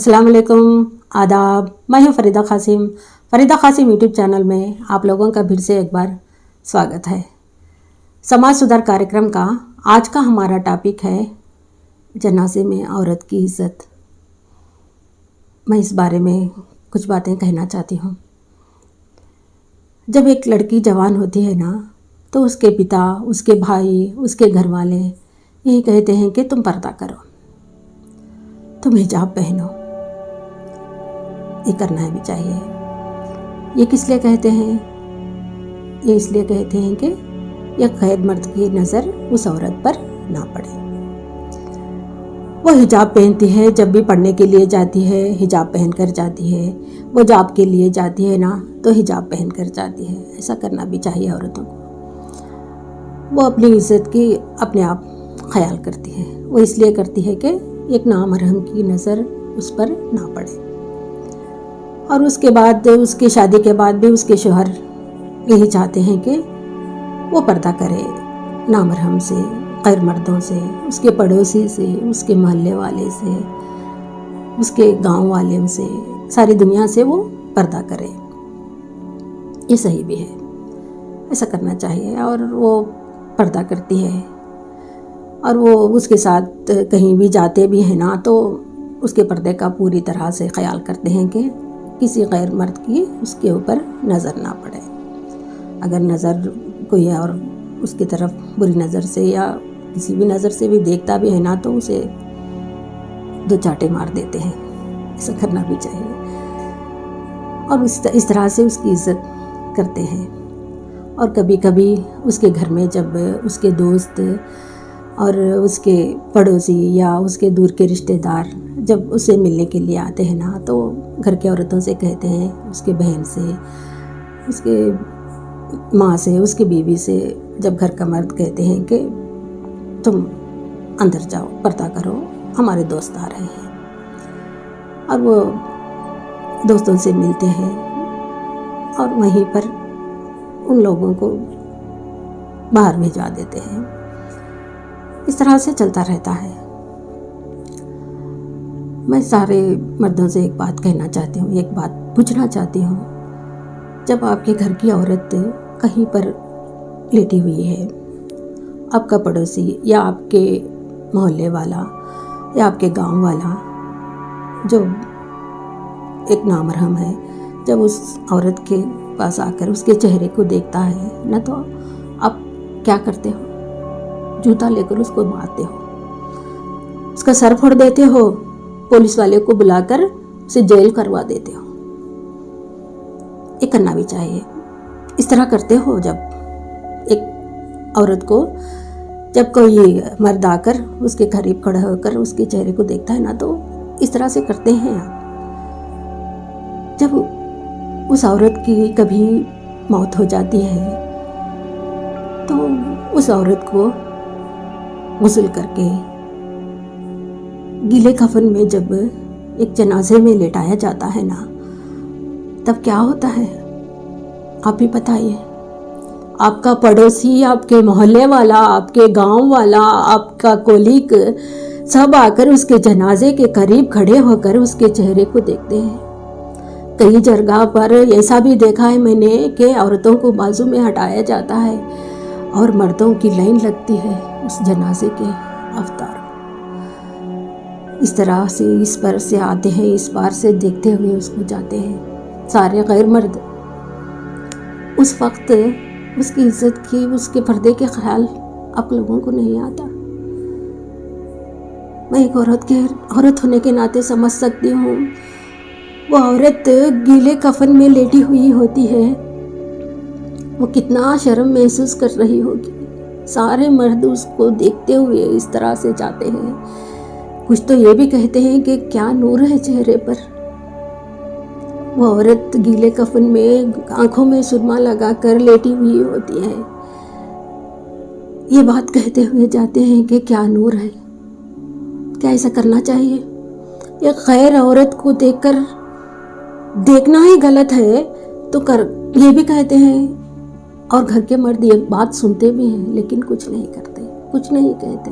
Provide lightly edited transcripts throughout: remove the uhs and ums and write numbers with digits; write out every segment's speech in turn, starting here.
अस्सलाम वालेकुम, आदाब। मैं हूँ फ़रीदा क़ासिम यूट्यूब चैनल में आप लोगों का फिर से एक बार स्वागत है। समाज सुधार कार्यक्रम का आज का हमारा टॉपिक है जनाजे में औरत की इज़्ज़त। मैं इस बारे में कुछ बातें कहना चाहती हूँ। जब एक लड़की जवान होती है ना, तो उसके पिता, उसके भाई, उसके घर वाले यही कहते हैं कि तुम पर्दा करो, तुम हिजाब पहनो। ये करना भी चाहिए। ये किस लिए कहते हैं? ये इसलिए कहते हैं कि एक गैर मर्द की नज़र उस औरत पर ना पड़े। वो हिजाब पहनती है, जब भी पढ़ने के लिए जाती है हिजाब पहन कर जाती है। वो जॉब के लिए जाती है ना, तो हिजाब पहन कर जाती है। ऐसा करना भी चाहिए औरतों को। वो अपनी इज़्ज़त की अपने आप ख्याल करती है। वो इसलिए करती है कि एक नामहरम की नज़र उस पर ना पड़े। और उसके बाद, उसकी शादी के बाद भी उसके शौहर यही चाहते हैं कि वो पर्दा करे नामहरम से, गैर मर्दों से, उसके पड़ोसी से, उसके मोहल्ले वाले से, उसके गांव वाले से, सारी दुनिया से वो पर्दा करे। ये सही भी है, ऐसा करना चाहिए। और वो पर्दा करती है और वो उसके साथ कहीं भी जाते भी हैं ना, तो उसके पर्दे का पूरी तरह से ख्याल करते हैं कि किसी गैर मर्द की उसके ऊपर नज़र ना पड़े। अगर नज़र कोई और उसकी तरफ बुरी नज़र से या किसी भी नज़र से भी देखता भी है ना, तो उसे दो चांटे मार देते हैं। ऐसा करना भी चाहिए। और इस तरह से उसकी इज़्ज़त करते हैं। और कभी कभी उसके घर में जब उसके दोस्त और उसके पड़ोसी या उसके दूर के रिश्तेदार जब उसे मिलने के लिए आते हैं ना, तो घर के औरतों से कहते हैं, उसके बहन से, उसके माँ से, उसकी बीवी से, जब घर का मर्द कहते हैं कि तुम अंदर जाओ, पर्दा करो, हमारे दोस्त आ रहे हैं। और वो दोस्तों से मिलते हैं और वहीं पर उन लोगों को बाहर भिजवा देते हैं। इस तरह से चलता रहता है। मैं सारे मर्दों से एक बात कहना चाहती हूँ, एक बात पूछना चाहती हूँ। जब आपके घर की औरत कहीं पर लेटी हुई है, आपका पड़ोसी या आपके मोहल्ले वाला या आपके गांव वाला जो एक नामहरम है, जब उस औरत के पास आकर उसके चेहरे को देखता है ना, तो आप क्या करते हो? जूता लेकर उसको मारते हो, उसका सर फोड़ देते हो, पुलिस वाले को बुलाकर उसे जेल करवा देते हो। ये करना भी चाहिए। इस तरह करते हो जब एक औरत को, जब कोई मर्द आकर उसके करीब खड़ा होकर उसके चेहरे को देखता है ना, तो इस तरह से करते हैं आप। जब उस औरत की कभी मौत हो जाती है, तो उस औरत को गुस्ल करके गीले कफन में जब एक जनाजे में लेटाया जाता है ना, तब क्या होता है आप ही बताइए। आपका पड़ोसी, आपके मोहल्ले वाला, आपके गांव वाला, आपका कोलीग सब आकर उसके जनाजे के करीब खड़े होकर उसके चेहरे को देखते हैं। कई जगह पर ऐसा भी देखा है मैंने कि औरतों को बाजू में हटाया जाता है और मर्दों की लाइन लगती है उस जनाजे के अवतार। इस तरह से इस पर से आते हैं, इस पार से देखते हुए उसको जाते हैं सारे गैर मर्द। उस वक्त उसकी इज्जत की, उसके पर्दे के ख्याल आप लोगों को नहीं आता। मैं एक औरत होने के नाते समझ सकती हूँ। वो औरत गीले कफन में लेटी हुई होती है, वो कितना शर्म महसूस कर रही होगी। सारे मर्द उसको देखते हुए इस तरह से जाते हैं। कुछ तो ये भी कहते हैं कि क्या नूर है चेहरे पर। वो औरत गीले कफन में आंखों में सुरमा लगाकर लेटी हुई होती है। ये बात कहते हुए जाते हैं कि क्या नूर है। क्या ऐसा करना चाहिए? एक गैर औरत को देखकर देखना ही गलत है तो ये भी कहते हैं। और घर के मर्द ये बात सुनते भी हैं, लेकिन कुछ नहीं करते, कुछ नहीं कहते।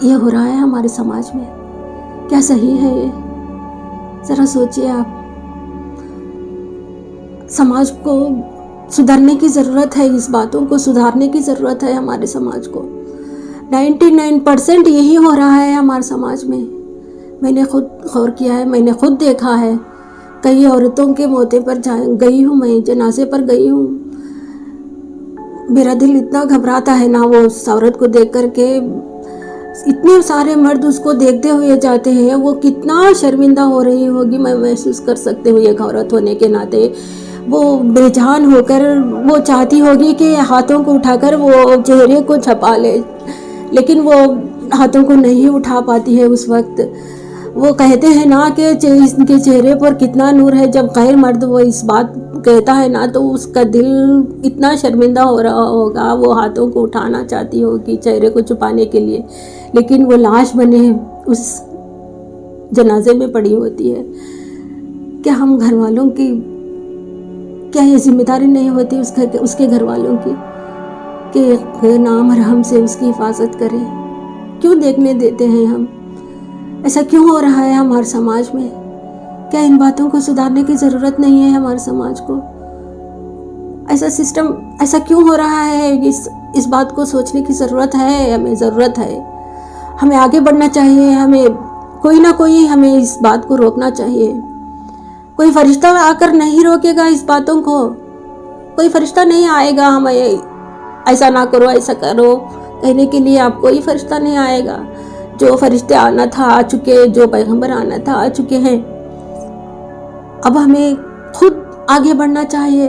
ये हो रहा है हमारे समाज में। क्या सही है ये? ज़रा सोचिए आप, समाज को सुधारने की ज़रूरत है, इस बातों को सुधारने की ज़रूरत है हमारे समाज को। 99% यही हो रहा है हमारे समाज में। मैंने खुद गौर किया है, मैंने खुद देखा है। कई औरतों के मौते पर गई हूँ, मैं जनाजे पर गई हूँ। मेरा दिल इतना घबराता है ना, वो उस औरत को देख कर के। इतने सारे मर्द उसको देखते हुए जाते हैं, वो कितना शर्मिंदा हो रही होगी, मैं महसूस कर सकती हूँ। एक औरत होने के नाते वो बेजान होकर वो चाहती होगी कि हाथों को उठाकर वो चेहरे को छुपा ले, लेकिन वो हाथों को नहीं उठा पाती है उस वक्त। वो कहते हैं ना कि इसके चेहरे पर कितना नूर है। जब गैर मर्द वो इस बात कहता है ना, तो उसका दिल इतना शर्मिंदा हो रहा होगा, वो हाथों को उठाना चाहती होगी चेहरे को छुपाने के लिए, लेकिन वो लाश बने उस जनाजे में पड़ी होती है। क्या हम घर वालों की, क्या ये जिम्मेदारी नहीं होती उसके घर वालों की कि नाम रहम से उसकी हिफाजत करें? क्यों देखने देते हैं हम? ऐसा क्यों हो रहा है हमारे समाज में? क्या इन बातों को सुधारने की ज़रूरत नहीं है हमारे समाज को? ऐसा सिस्टम ऐसा क्यों हो रहा है? इस बात को सोचने की ज़रूरत है, हमें ज़रूरत है। हमें आगे बढ़ना चाहिए, हमें कोई ना कोई हमें इस बात को रोकना चाहिए। कोई फरिश्ता आकर नहीं रोकेगा इस बातों को, कोई फरिश्ता नहीं आएगा हमें ऐसा ना करो, ऐसा करो कहने के लिए। आप कोई फरिश्ता नहीं आएगा। जो फरिश्ते आना था आ चुके, जो पैगंबर आना था आ चुके हैं। अब हमें खुद आगे बढ़ना चाहिए,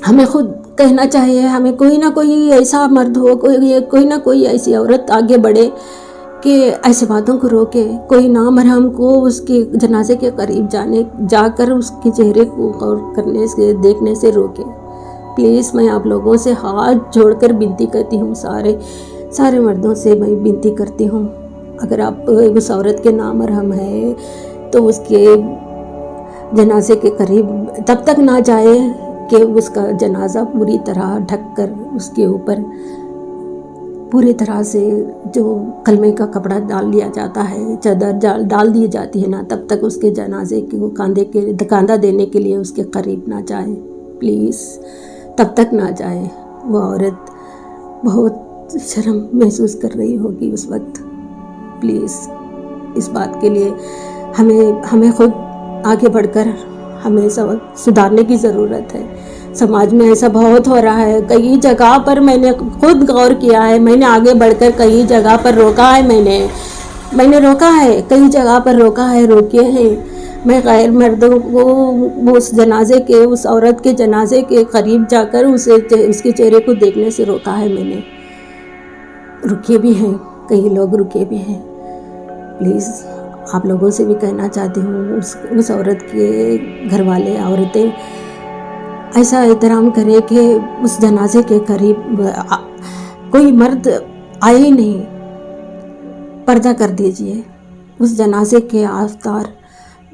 हमें खुद कहना चाहिए। हमें कोई ना कोई ऐसा मर्द हो, कोई ना कोई ऐसी औरत आगे बढ़े कि ऐसे बातों को रोके। कोई नामहरम को उसके जनाजे के करीब जाकर उसके चेहरे को गौर करने से, देखने से रोके। प्लीज़ मैं आप लोगों से हाथ जोड़कर विनती करती हूँ, सारे मर्दों से मैं विनती करती हूँ, अगर आप उस औरत के नामहरम है तो उसके जनाजे के करीब तब तक ना जाए कि उसका जनाजा पूरी तरह ढककर उसके ऊपर पूरी तरह से जो कलमे का कपड़ा डाल लिया जाता है, चादर डाल दी जाती है ना, तब तक उसके जनाजे को कंधा देने के लिए उसके करीब ना जाए। प्लीज़ तब तक ना जाए। वो औरत बहुत शर्म महसूस कर रही होगी उस वक्त। प्लीज़ इस बात के लिए हमें खुद आगे बढ़कर हमें सब सुधारने की ज़रूरत है। समाज में ऐसा बहुत हो रहा है। कई जगह पर मैंने खुद गौर किया है, मैंने आगे बढ़कर कई जगह पर रोका है, मैंने रोका है, कई जगह पर रोका है, रोके हैं। मैं गैर मर्दों को उस जनाजे के, उस औरत के जनाजे के करीब जाकर उसके चेहरे को देखने से रोका है। मैंने रुके भी हैं, कई लोग रुके भी हैं। प्लीज़ आप लोगों से भी कहना चाहती हूँ, उस औरत के घर वाले, औरतें ऐसा एहतराम करें कि उस जनाजे के करीब कोई मर्द आए ही नहीं, पर्दा कर दीजिए। उस जनाजे के आसपास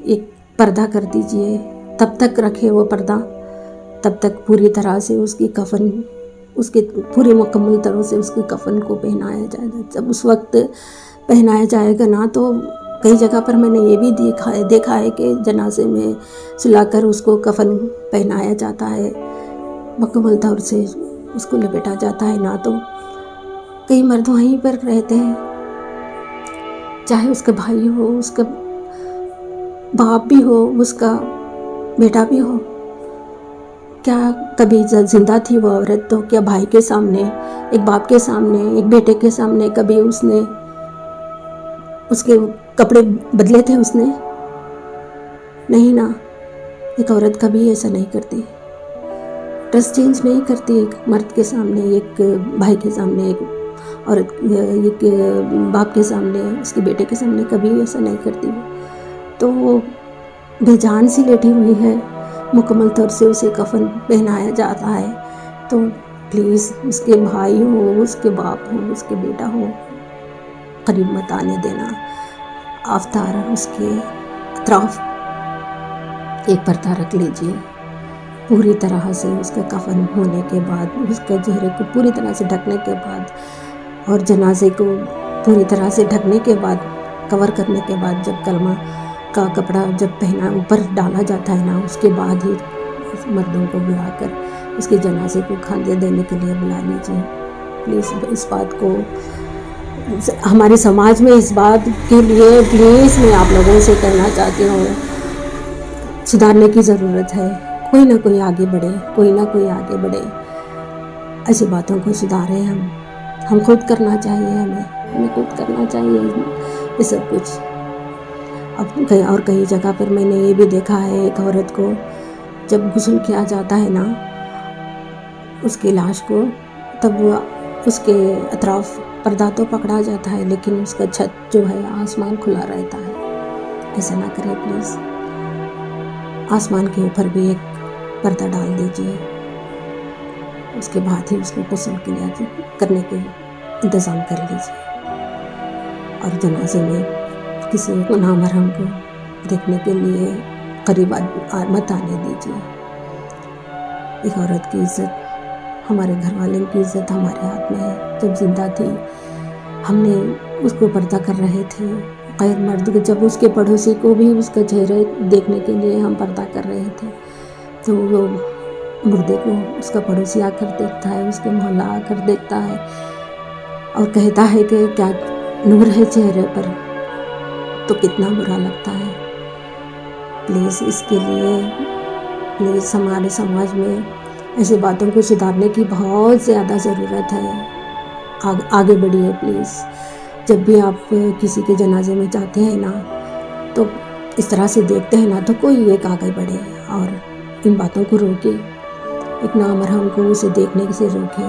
एक पर्दा कर दीजिए, तब तक रखे वो पर्दा, तब तक पूरी तरह से उसकी कफन, उसके पूरे मुकम्मल तरह से उसकी कफन को पहनाया जाएगा। जब उस वक्त पहनाया जाएगा ना, तो कई जगह पर मैंने ये भी देखा है कि जनाजे में सुलाकर उसको कफन पहनाया जाता है, मुकम्मल तौर से उसको लपेटा जाता है ना, तो कई मर्द वहीं पर रहते हैं, चाहे उसका भाई हो, उसका बाप भी हो, उसका बेटा भी हो। क्या कभी जिंदा थी वो औरत, तो क्या भाई के सामने, एक बाप के सामने, एक बेटे के सामने कभी उसने उसके कपड़े बदले थे? उसने नहीं ना। एक औरत कभी ऐसा नहीं करती, ड्रेस चेंज नहीं करती एक मर्द के सामने, एक भाई के सामने, एक औरत, एक बाप के सामने, उसके बेटे के सामने कभी ऐसा नहीं करती। तो वो बेजान सी लेटी हुई है, मुकम्मल तौर से उसे कफन पहनाया जाता है। तो प्लीज़ उसके भाई हो, उसके बाप हो, उसके बेटा हो, करीब मत आने देना। आफ्तार उसके अतराफ एक पर्दा रख लीजिए। पूरी तरह से उसका कफन होने के बाद, उसके चेहरे को पूरी तरह से ढकने के बाद और जनाजे को पूरी तरह से ढकने के बाद, कवर करने के बाद, जब कलमा کا کپڑا جب پہنا اوپر ڈالا جاتا ہے نا، اس کے بعد ہی مردوں کو بلا کر اس کے جنازے کو کھانے دینے کے لیے بلا لیجیے پلیز۔ اس بات کو ہمارے سماج میں اس بات کے لیے پلیز میں آپ لوگوں سے کہنا چاہتی ہوں، سدھارنے کی ضرورت ہے۔ کوئی نہ کوئی آگے بڑھے، کوئی نہ کوئی آگے بڑھے، ایسی باتوں کو سدھاریں۔ ہم خود کرنا چاہیے، ہمیں خود کرنا چاہیے یہ سب کچھ۔ اب کئی جگہ پر میں نے یہ بھی دیکھا ہے، ایک عورت کو جب غسل کیا جاتا ہے نا اس کی لاش کو، تب وہ اس کے اطراف پردہ تو پکڑا جاتا ہے لیکن اس کا چھت جو ہے آسمان کھلا رہتا ہے۔ ایسا نہ کریں پلیز، آسمان کے اوپر بھی ایک پردہ ڈال دیجیے، اس کے بعد ہی اس کو غسل کرنے کے انتظام کر لیجیے، اور جنازے میں کسی کو نامحرم کو دیکھنے کے لیے قریب مت آنے دیجیے۔ ایک عورت کی عزت، ہمارے گھر والے کی عزت ہمارے ہاتھ میں ہے۔ جب زندہ تھی ہم نے اس کو پردہ کر رہے تھے، غیر مرد جب اس کے پڑوسی کو بھی اس کا چہرہ دیکھنے کے لیے ہم پردہ کر رہے تھے، تو وہ مردے کو اس کا پڑوسی آ کر دیکھتا ہے، اس کے محلہ آ کر دیکھتا ہے اور کہتا ہے کہ کیا نور ہے چہرے پر، تو کتنا برا لگتا ہے۔ پلیز اس کے لیے پلیز ہمارے سماج میں ایسی باتوں کو سدھارنے کی بہت زیادہ ضرورت ہے۔ آگے بڑھیے پلیز۔ جب بھی آپ کسی کے جنازے میں جاتے ہیں نا تو اس طرح سے دیکھتے ہیں نا، تو کوئی ایک آگے بڑھے اور ان باتوں کو روکے، ایک نامحرم کو اسے دیکھنے سے روکے۔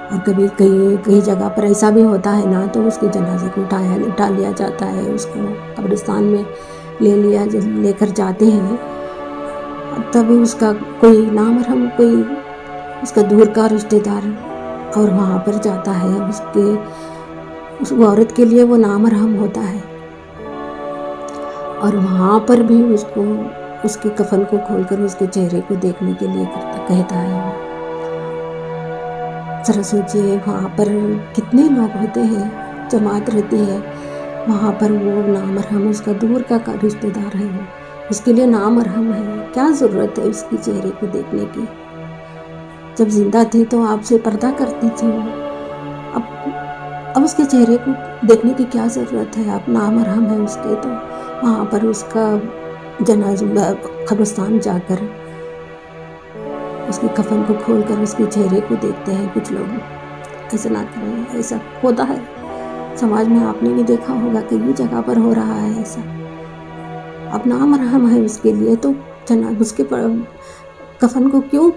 اور کبھی کئی جگہ پر ایسا بھی ہوتا ہے نا تو اس کے جنازے کو اٹھا لیا جاتا ہے، اس کو قبرستان میں لے کر جاتے ہیں، تب اس کا کوئی نامحرم، کوئی اس کا دور کا رشتہ دار اور وہاں پر جاتا ہے، اس عورت کے لیے وہ نامحرم ہوتا ہے، اور وہاں پر بھی اس کو اس کے کفن کو کھول کر اس کے چہرے کو دیکھنے کے لیے کہتا ہے۔ ذرا سوچئے وہاں پر کتنے لوگ ہوتے ہیں، جماعت رہتی ہے، وہاں پر وہ نامحرم اس کا دور کا رشتہ دار ہے، وہ اس کے لیے نامحرم ہے، کیا ضرورت ہے اس کی چہرے کو دیکھنے کی؟ جب زندہ تھی تو آپ سے پردہ کرتی تھی وہ، اب اس کے چہرے کو دیکھنے کی کیا ضرورت ہے؟ آپ نامحرم ہے اس کے، تو وہاں پر اس کا جنازہ قبرستان جا کر اس کے کفن کو کھول کر اس کے چہرے کو دیکھتے ہیں کچھ لوگ۔ ایسا نہ کریں، ایسا ہوتا ہے سماج میں، آپ نے بھی دیکھا ہوگا کئی جگہ پر ہو رہا ہے ایسا۔ اب نامحرم ہے اس کے لیے تو اس کے کفن کو کیوں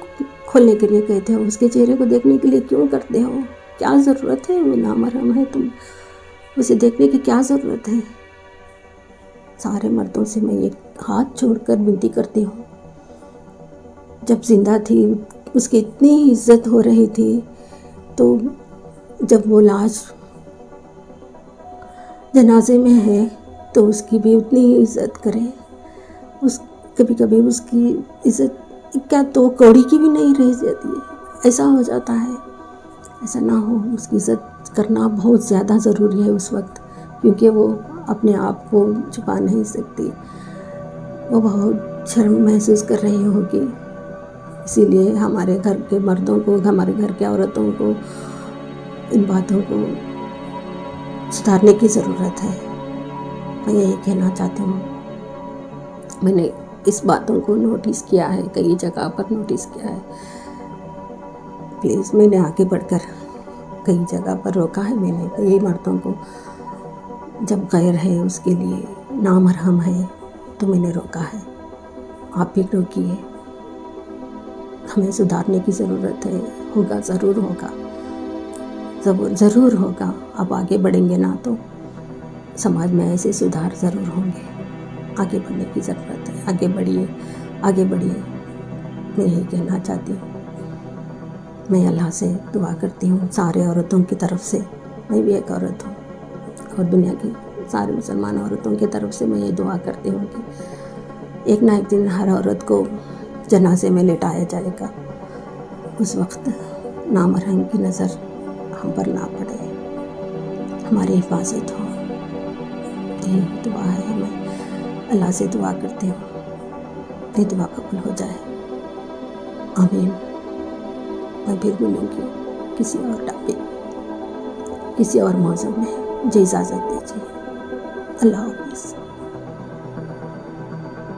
کھولنے کے لیے کہتے ہو؟ اس کے چہرے کو دیکھنے کے لیے کیوں کرتے ہو؟ کیا ضرورت ہے؟ وہ نامحرم ہے، تم اسے دیکھنے کی کیا ضرورت ہے؟ سارے مردوں سے میں ایک ہاتھ چھوڑ کر بنتی کرتی ہوں، جب زندہ تھی اس کی اتنی عزت ہو رہی تھی، تو جب وہ لاش جنازے میں ہے تو اس کی بھی اتنی ہی عزت کریں۔ کبھی کبھی اس کی عزت کیا تو کوڑی کی بھی نہیں رہ جاتی ہے، ایسا ہو جاتا ہے۔ ایسا نہ ہو، اس کی عزت کرنا بہت زیادہ ضروری ہے اس وقت، کیونکہ وہ اپنے آپ کو چھپا نہیں سکتی، وہ بہت شرم محسوس کر رہی ہوگی، اسی لیے ہمارے گھر کے مردوں کو، ہمارے گھر کے عورتوں کو ان باتوں کو سدھارنے کی ضرورت ہے۔ میں یہی کہنا چاہتی ہوں، میں نے اس باتوں کو نوٹس کیا ہے، کئی جگہ پر نوٹس کیا ہے، پلیز میں نے آگے بڑھ کر کئی جگہ پر روکا ہے، میں نے کئی مردوں کو، جب غیر ہے اس کے لیے نامحرم ہے تو میں نے روکا ہے، آپ بھی روکیے، ہمیں سدھارنے کی ضرورت ہے، ہوگا ضرور ہوگا، ضرور ہوگا، اب آگے بڑھیں گے نا تو سماج میں ایسے سدھار ضرور ہوں گے۔ آگے بڑھنے کی ضرورت ہے، آگے بڑھیے، آگے بڑھیے، میں یہی کہنا چاہتی ہوں۔ میں اللہ سے دعا کرتی ہوں سارے عورتوں کی طرف سے، میں بھی ایک عورت ہوں، اور دنیا کی سارے مسلمان عورتوں کی طرف سے میں یہ دعا کرتی ہوں کہ ایک نہ ایک دن ہر عورت کو جنازے میں لٹایا جائے گا، اس وقت نامحرم کی نظر ہم پر نہ پڑے، ہماری حفاظت ہو، یہی دعا ہے ہمیں۔ اللہ سے دعا کرتے ہو یہ دعا قبول ہو جائے، آمین۔ میں پھر ملوں گی کسی اور ٹاپک، کسی اور موضوع میں، مجھے اجازت دیجیے، اللہ حافظ۔